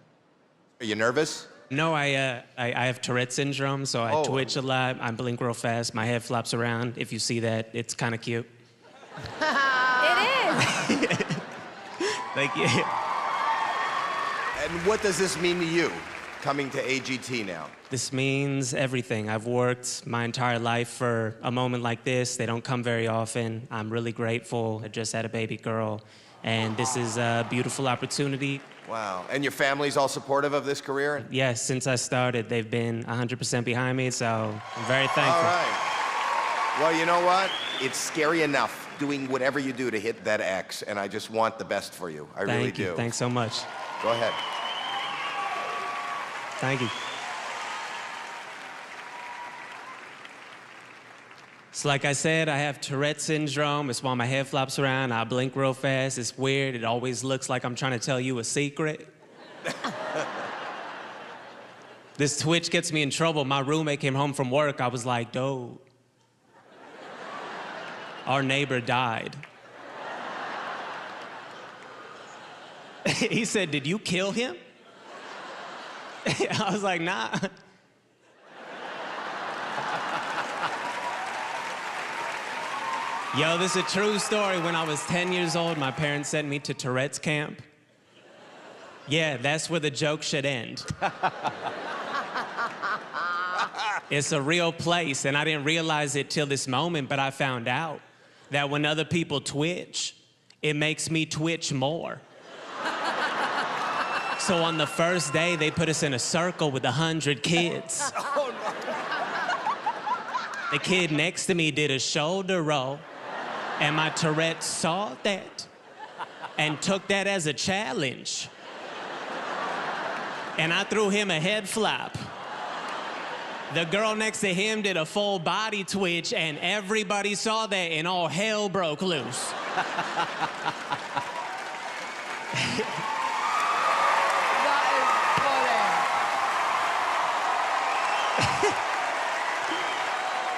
Are you nervous? No, I have Tourette syndrome, so I twitch a lot. I blink real fast. My head flops around. If you see that, it's kind of cute. It is. Thank you. And what does this mean to you, coming to AGT now? This means everything. I've worked my entire life for a moment like this. They don't come very often. I'm really grateful. I just had a baby girl, and this is a beautiful opportunity. Wow. And your family's all supportive of this career? Yes, since I started, they've been 100% behind me, so I'm very thankful. All right. Well, you know what? It's scary enough doing whatever you do to hit that X, and I just want the best for you. I really do. Thank you. Thanks so much. Go ahead. Thank you. So like I said, I have Tourette syndrome. It's why my head flops around. I blink real fast. It's weird. It always looks like I'm trying to tell you a secret. This twitch gets me in trouble. My roommate came home from work. I was like, dude, our neighbor died. He said, did you kill him? I was like, nah. Yo, this is a true story. When I was 10 years old, my parents sent me to Tourette's camp. Yeah, that's where the joke should end. It's a real place, and I didn't realize it till this moment, but I found out that when other people twitch, it makes me twitch more. So on the first day, they put us in a circle with 100 kids. Oh, no. The kid next to me did a shoulder roll, and my Tourette saw that and took that as a challenge. And I threw him a head flap. The girl next to him did a full body twitch, and everybody saw that, and all hell broke loose.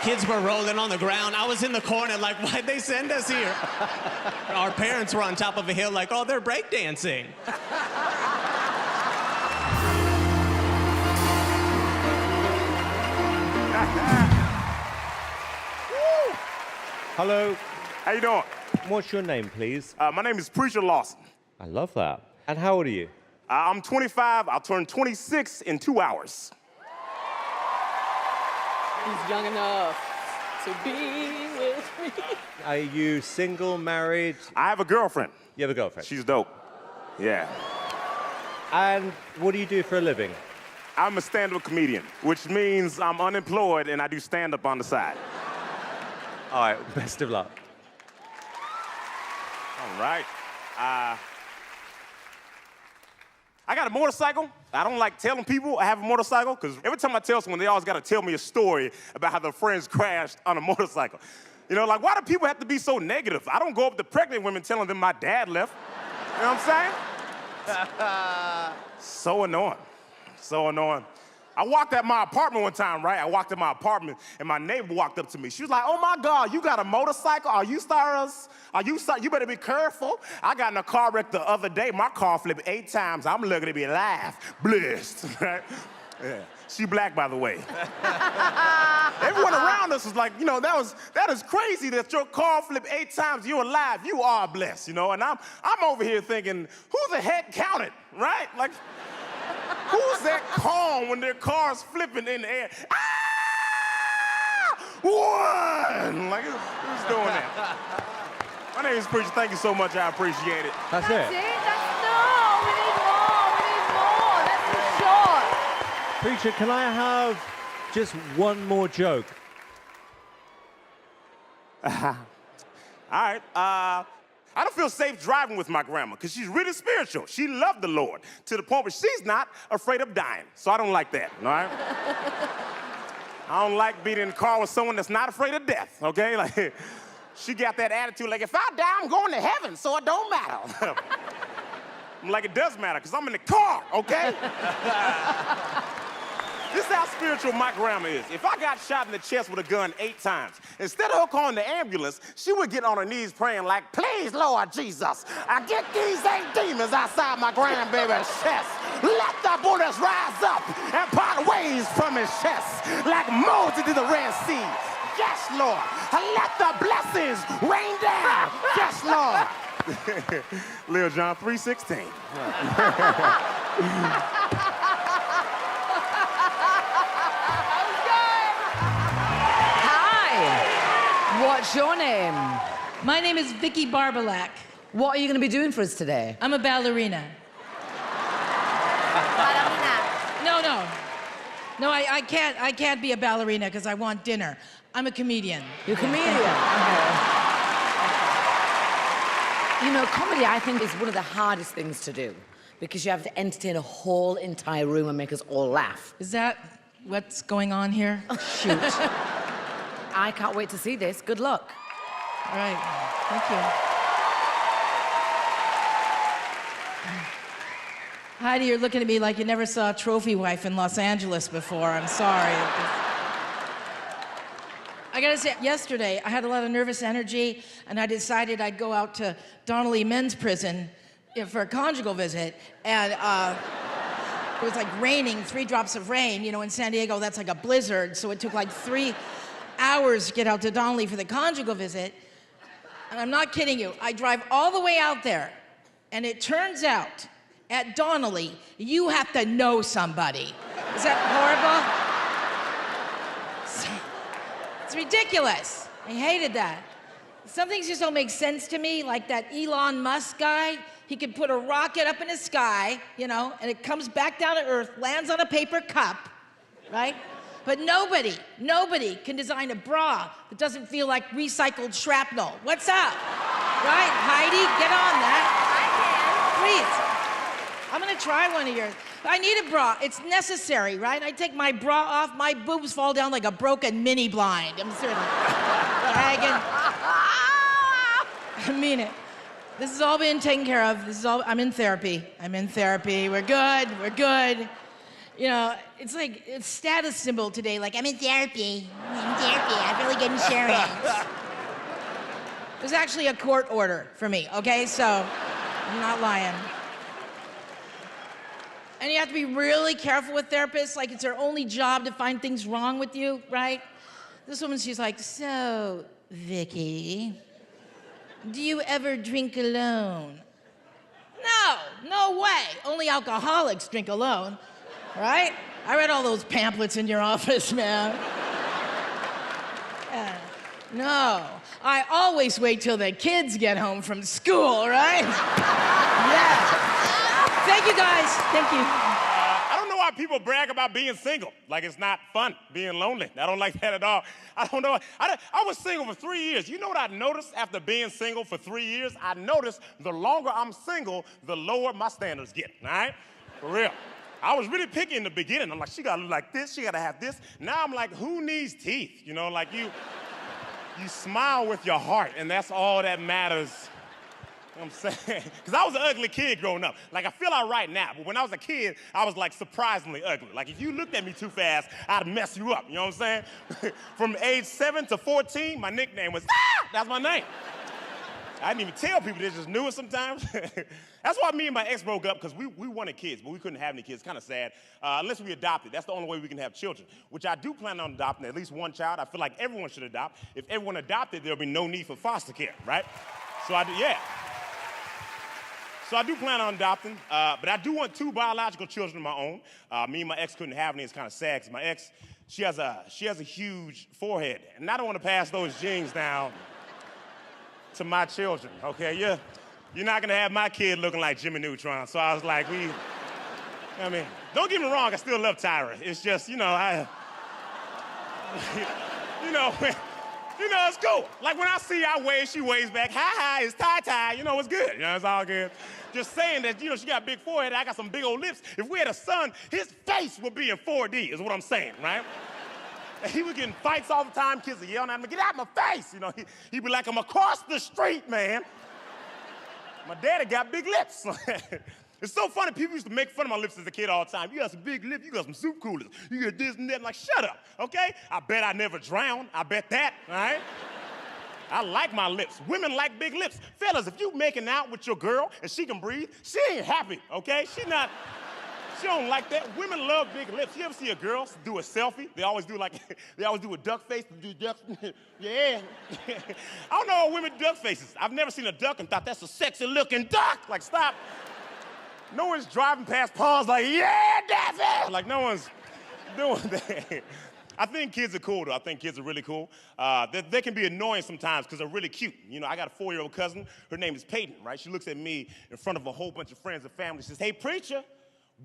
Kids were rolling on the ground. I was in the corner like, why'd they send us here? Our parents were on top of a hill like, oh, they're breakdancing. Hello. How you doing? What's your name, please? My name is Preacher Lawson. I love that. And how old are you? I'm 25. I'll turn 26 in 2 hours. He's young enough to be with me. Are you single, married? I have a girlfriend. You have a girlfriend? She's dope. Yeah. And what do you do for a living? I'm a stand-up comedian, which means I'm unemployed and I do stand-up on the side. All right, best of luck. All right. I got a motorcycle. I don't like telling people I have a motorcycle because every time I tell someone, they always got to tell me a story about how their friends crashed on a motorcycle. You know, like, why do people have to be so negative? I don't go up to pregnant women telling them my dad left. You know what I'm saying? So annoying. So annoying. I walked at my apartment one time, right? I walked at my apartment, and my neighbor walked up to me. She was like, oh, my God, you got a motorcycle? Are you serious? You better be careful. I got in a car wreck the other day. My car flipped 8 times. I'm lucky to be alive. Blessed, right? Yeah. She black, by the way. Everyone around us was like, you know, that is crazy that your car flipped 8 times, you're alive. You are blessed, you know? And I'm over here thinking, who the heck counted, right? Like, who's that calm when their car's flipping in the air? Ah! One! Like, who's doing that? My name is Preacher. Thank you so much. I appreciate it. That's it. No, we need more. That's for sure. Preacher, can I have just one more joke? All right. I don't feel safe driving with my grandma because she's really spiritual. She loved the Lord to the point where she's not afraid of dying. So I don't like that, all right? I don't like being in the car with someone that's not afraid of death, okay? Like, she got that attitude like, if I die, I'm going to heaven, so it don't matter. I'm like, it does matter because I'm in the car, okay? This is how spiritual my grandma is. If I got shot in the chest with a gun 8 times, instead of her calling the ambulance, she would get on her knees praying like, please, Lord Jesus, I get these 8 demons outside my grandbaby's chest. Let the bullets rise up and part ways from his chest like Moses did the Red Sea. Yes, Lord. Let the blessings rain down. Yes, Lord. Lil John 3:16. What's your name? My name is Vicky Barbalak. What are you going to be doing for us today? I'm a ballerina. No, I can't be a ballerina because I want dinner. I'm a comedian. You're a comedian? Okay. You know, comedy, I think, is one of the hardest things to do because you have to entertain a whole entire room and make us all laugh. Is that what's going on here? Shoot. I can't wait to see this. Good luck. All right. Thank you. Heidi, you're looking at me like you never saw a trophy wife in Los Angeles before. I'm sorry. I gotta say, yesterday, I had a lot of nervous energy, and I decided I'd go out to Donnelly Men's Prison for a conjugal visit, and it was like raining, 3 drops of rain. You know, in San Diego, that's like a blizzard, so it took like 3 hours to get out to Donnelly for the conjugal visit. And I'm not kidding you. I drive all the way out there, and it turns out at Donnelly, you have to know somebody. Is that horrible? It's ridiculous. I hated that. Some things just don't make sense to me, like that Elon Musk guy. He could put a rocket up in the sky, you know, and it comes back down to Earth, lands on a paper cup, right? But nobody can design a bra that doesn't feel like recycled shrapnel. What's up? Right, Heidi, get on that. I can. Please. I'm gonna try one of yours. I need a bra. It's necessary, right? I take my bra off, my boobs fall down like a broken mini blind. I'm serious. Dragging. I mean it. This has all been taken care of. I'm in therapy. We're good. You know, it's like a status symbol today, like, I'm in therapy. I have really good insurance. It was actually a court order for me, okay? So, I'm not lying. And you have to be really careful with therapists, like it's their only job to find things wrong with you, right? This woman, she's like, so, Vicky, do you ever drink alone? No way. Only alcoholics drink alone. Right? I read all those pamphlets in your office, man. Yeah. No, I always wait till the kids get home from school, right? Yeah. Thank you, guys. Thank you. I don't know why people brag about being single. Like it's not fun being lonely. I don't like that at all. I don't know. I was single for 3 years. You know what I noticed after being single for 3 years? I noticed the longer I'm single, the lower my standards get, all right? For real. I was really picky in the beginning. I'm like, she gotta look like this, she gotta have this. Now I'm like, who needs teeth? You know, like you smile with your heart, and that's all that matters. You know what I'm saying? Because I was an ugly kid growing up. Like, I feel all right now, but when I was a kid, I was, like, surprisingly ugly. Like, if you looked at me too fast, I'd mess you up, you know what I'm saying? From age 7 to 14, my nickname was, that's my name. I didn't even tell people, they just knew it sometimes. That's why me and my ex broke up, because we wanted kids, but we couldn't have any kids. Kind of sad. Unless we adopted. That's the only way we can have children, which I do plan on adopting at least one child. I feel like everyone should adopt. If everyone adopted, there'll be no need for foster care, right? So I do, yeah. So I do plan on adopting, but I do want 2 biological children of my own. Me and my ex couldn't have any. It's kind of sad, because my ex, she has a huge forehead, and I don't want to pass those genes down to my children, okay? You're not gonna have my kid looking like Jimmy Neutron. So I was like, I mean, don't get me wrong, I still love Tyra. It's just, you know, it's cool. Like when I see I wave, she waves back, hi, it's Ty, you know, it's good. You know, it's all good. Just saying that, you know, she got a big forehead, I got some big old lips. If we had a son, his face would be in 4D, is what I'm saying, right? And he was getting fights all the time, kids are yelling at him, get out my face, you know. He'd be like, I'm across the street, man. My daddy got big lips. It's so funny, people used to make fun of my lips as a kid all the time. You got some big lips, you got some soup coolers, you got this and that. I'm like, shut up, okay? I bet I never drown, I bet that, all right? I like my lips. Women like big lips. Fellas, if you making out with your girl and she can breathe, she ain't happy, okay? She don't like that. Women love big lips. You ever see a girl do a selfie? They always do a duck face. Yeah. I don't know what women do duck faces. I've never seen a duck and thought that's a sexy looking duck. Like, stop. No one's driving past ponds like, yeah, Daffy. Like, no one's doing that. I think kids are cool, though. I think kids are really cool. They can be annoying sometimes because they're really cute. You know, I got a 4-year-old cousin. Her name is Peyton, right? She looks at me in front of a whole bunch of friends and family. She says, hey, preacher,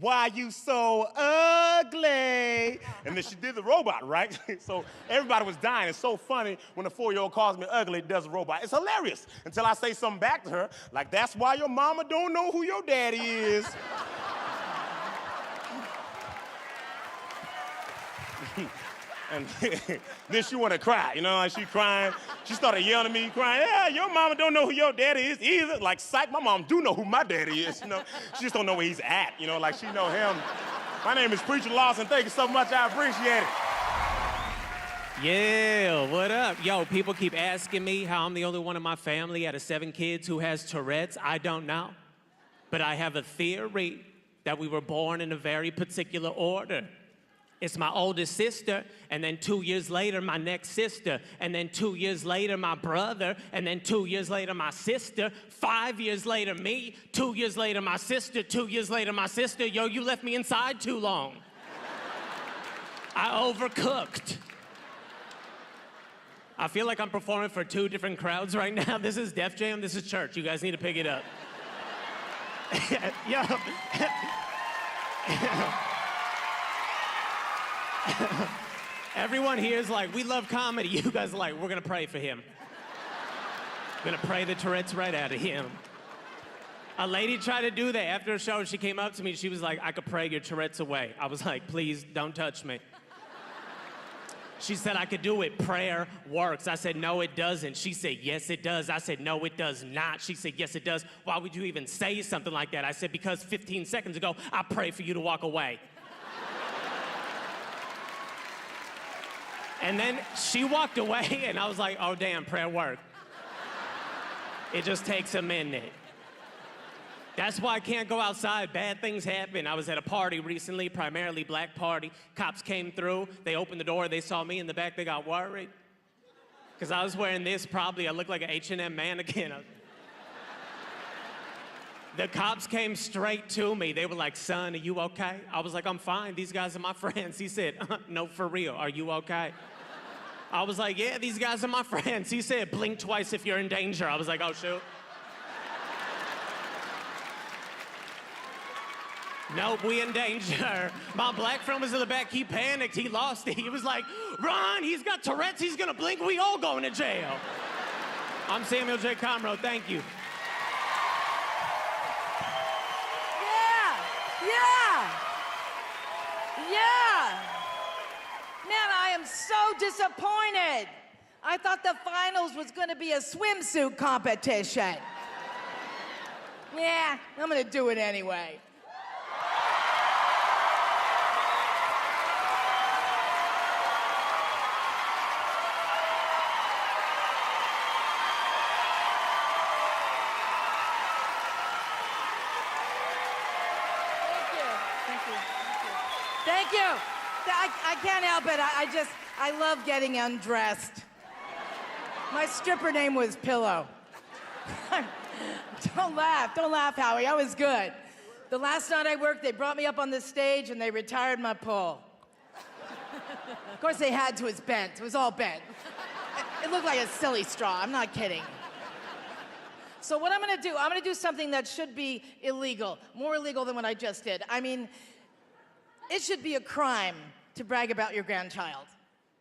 why you so ugly? And then she did the robot, right? So everybody was dying. It's so funny when a 4-year-old calls me ugly, does a robot. It's hilarious until I say something back to her, like, that's why your mama don't know who your daddy is. And then she wanted to cry, you know, like she crying. She started yelling at me, crying, yeah, your mama don't know who your daddy is either. Like, psych, my mom do know who my daddy is, you know. She just don't know where he's at, you know, like she know him. My name is Preacher Lawson. Thank you so much, I appreciate it. Yeah, what up? Yo, people keep asking me how I'm the only one in my family out of 7 kids who has Tourette's. I don't know. But I have a theory that we were born in a very particular order. It's my oldest sister, and then 2 years later, my next sister, and then 2 years later, my brother, and then 2 years later, my sister, 5 years later, me, 2 years later, my sister, 2 years later, my sister. Yo, you left me inside too long. I overcooked. I feel like I'm performing for 2 different crowds right now. This is Def Jam, this is church. You guys need to pick it up. Yo. Everyone here is like, we love comedy. You guys are like, we're gonna pray for him. We're gonna pray the Tourette's right out of him. A lady tried to do that after a show. She came up to me, she was like, I could pray your Tourette's away. I was like, please don't touch me. She said I could do it, prayer works. I said, no, it doesn't. She said, yes, it does. I said, no, it does not. She said, yes, it does. Why would you even say something like that? I said, because 15 seconds ago, I prayed for you to walk away. And then she walked away, and I was like, oh, damn, prayer worked. It just takes a minute. That's why I can't go outside. Bad things happen. I was at a party recently, primarily black party. Cops came through. They opened the door. They saw me in the back. They got worried. Because I was wearing this, probably. I looked like an H&M mannequin. The cops came straight to me. They were like, son, are you okay? I was like, I'm fine. These guys are my friends. He said, no, for real. Are you okay? I was like, yeah, these guys are my friends. He said, blink twice if you're in danger. I was like, oh, shoot. Nope, we in danger. My black friend was in the back. He panicked. He lost it. He was like, Ron, he's got Tourette's. He's going to blink. We all going to jail. I'm Samuel J. Comroe. Thank you. Yeah. Man, I am so disappointed. I thought the finals was going to be a swimsuit competition. Yeah, I'm going to do it anyway. Thank you. I can't help it. I love getting undressed. My stripper name was Pillow. Don't laugh, Howie. I was good. The last night I worked, they brought me up on the stage and they retired my pole. Of course, they had to. It's bent. It was all bent. It looked like a silly straw. I'm not kidding. So what I'm gonna do something that should be illegal, more illegal than what I just did. I mean, it should be a crime to brag about your grandchild.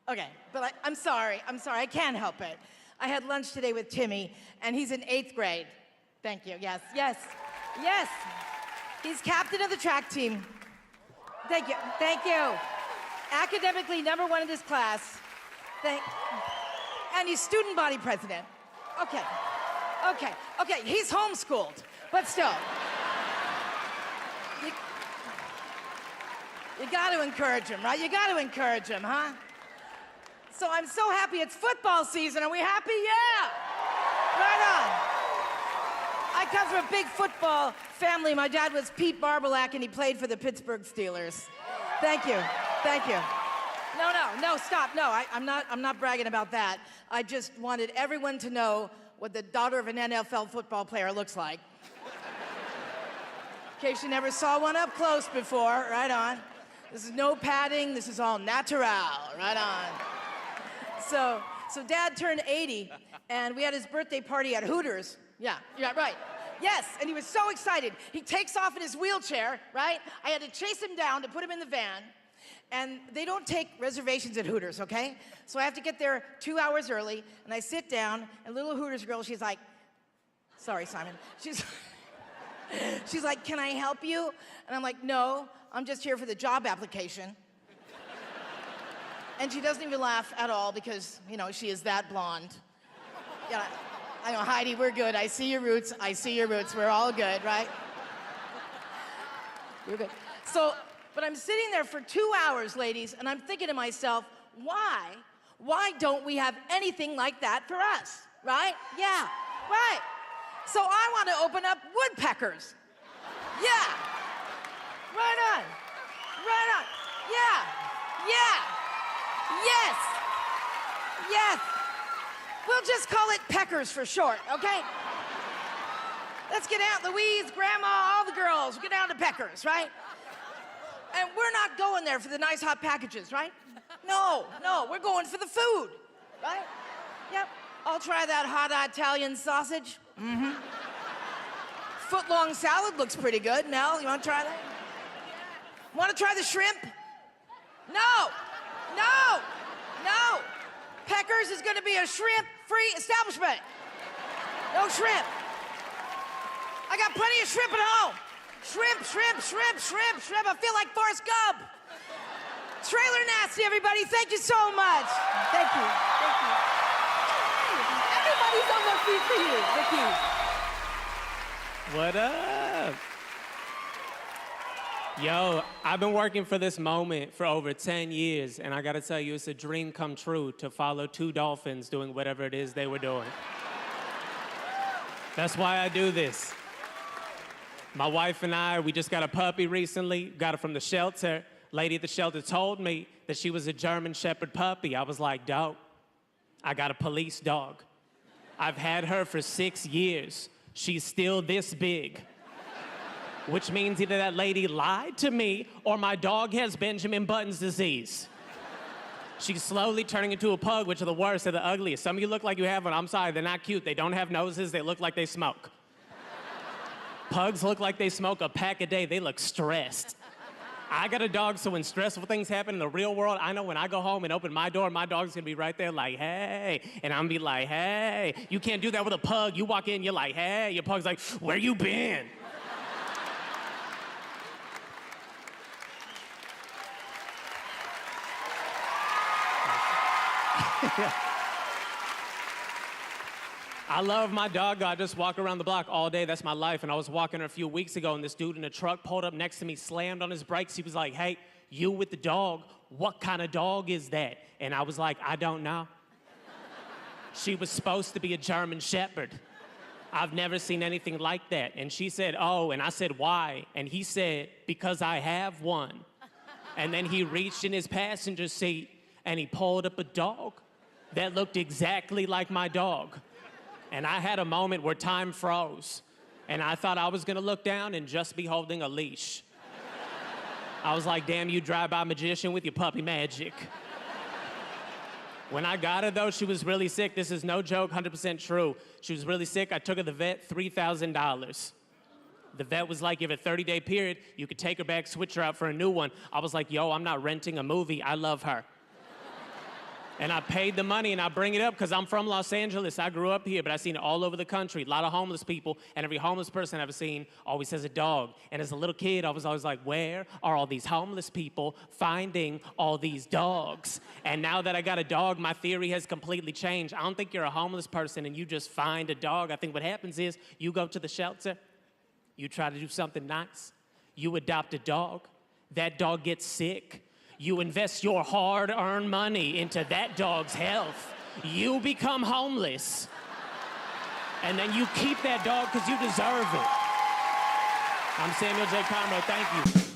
Okay, but I'm sorry, I can't help it. I had lunch today with Timmy, and he's in 8th grade. Thank you, yes. He's captain of the track team. Thank you. Academically #1 in his class. And he's student body president. Okay, he's homeschooled, but still. You got to encourage him, right? You got to encourage him, huh? So I'm so happy it's football season. Are we happy? Yeah! Right on. I come from a big football family. My dad was Pete Barbelak, and he played for the Pittsburgh Steelers. Thank you. No, stop. No, I'm not bragging about that. I just wanted everyone to know what the daughter of an NFL football player looks like. In case you never saw one up close before, right on. This is no padding, this is all natural, right on. So Dad turned 80, and we had his birthday party at Hooters. Yeah, right. Yes, and he was so excited. He takes off in his wheelchair, right? I had to chase him down to put him in the van, and they don't take reservations at Hooters, okay? So I have to get there 2 hours early, and I sit down, and little Hooters girl, she's like, sorry, Simon. She's like, can I help you? And I'm like, no, I'm just here for the job application. And she doesn't even laugh at all because, you know, she is that blonde. Yeah, I know, Heidi, we're good. I see your roots. We're all good, right? We're good. So, but I'm sitting there for 2 hours, ladies, and I'm thinking to myself, why don't we have anything like that for us, right? Yeah, right. So I want to open up woodpeckers. Yeah. Right on. Yeah. Yes. We'll just call it peckers for short, okay? Let's get out, Louise, Grandma, all the girls, get down to peckers, right? And we're not going there for the nice hot packages, right? No, we're going for the food, right? Yep. I'll try that hot Italian sausage. Mm-hmm. Foot-long salad looks pretty good. Mel, you want to try that? Want to try the shrimp? No. Peckers is going to be a shrimp-free establishment. No shrimp. I got plenty of shrimp at home. Shrimp. I feel like Forrest Gump. Trailer Nasty, everybody. Thank you so much. Thank you. Everybody's on their feet for you, Vicky. What up? Yo, I've been working for this moment for over 10 years, and I gotta tell you, it's a dream come true to follow 2 dolphins doing whatever it is they were doing. That's why I do this. My wife and I, we just got a puppy recently, got it from the shelter. Lady at the shelter told me that she was a German Shepherd puppy. I was like, dope, I got a police dog. I've had her for 6 years. She's still this big. Which means either that lady lied to me or my dog has Benjamin Button's disease. She's slowly turning into a pug, which are the worst, they're the ugliest. Some of you look like you have one. I'm sorry, they're not cute. They don't have noses. They look like they smoke. Pugs look like they smoke a pack a day. They look stressed. I got a dog, so when stressful things happen in the real world, I know when I go home and open my door, my dog's gonna be right there like, hey. And I'm gonna be like, hey. You can't do that with a pug. You walk in, you're like, hey. Your pug's like, where you been? I love my dog. I just walk around the block all day. That's my life. And I was walking a few weeks ago, and this dude in a truck pulled up next to me, slammed on his brakes. He was like, hey, you with the dog, what kind of dog is that? And I was like, I don't know. She was supposed to be a German Shepherd. I've never seen anything like that. And she said, oh, and I said, why? And he said, because I have one. And then he reached in his passenger seat, and he pulled up a dog that looked exactly like my dog. And I had a moment where time froze. And I thought I was gonna look down and just be holding a leash. I was like, damn you drive-by magician with your puppy magic. When I got her though, she was really sick. This is no joke, 100% true. She was really sick. I took her to the vet, $3,000. The vet was like, you have a 30-day period. You could take her back, switch her out for a new one. I was like, yo, I'm not renting a movie. I love her. And I paid the money, and I bring it up because I'm from Los Angeles. I grew up here, but I've seen it all over the country. A lot of homeless people, and every homeless person I've ever seen always has a dog. And as a little kid, I was always like, where are all these homeless people finding all these dogs? And now that I got a dog, my theory has completely changed. I don't think you're a homeless person and you just find a dog. I think what happens is you go to the shelter, you try to do something nice, you adopt a dog, that dog gets sick, you invest your hard-earned money into that dog's health. You become homeless. And then you keep that dog because you deserve it. I'm Samuel J. Comroe. Thank you.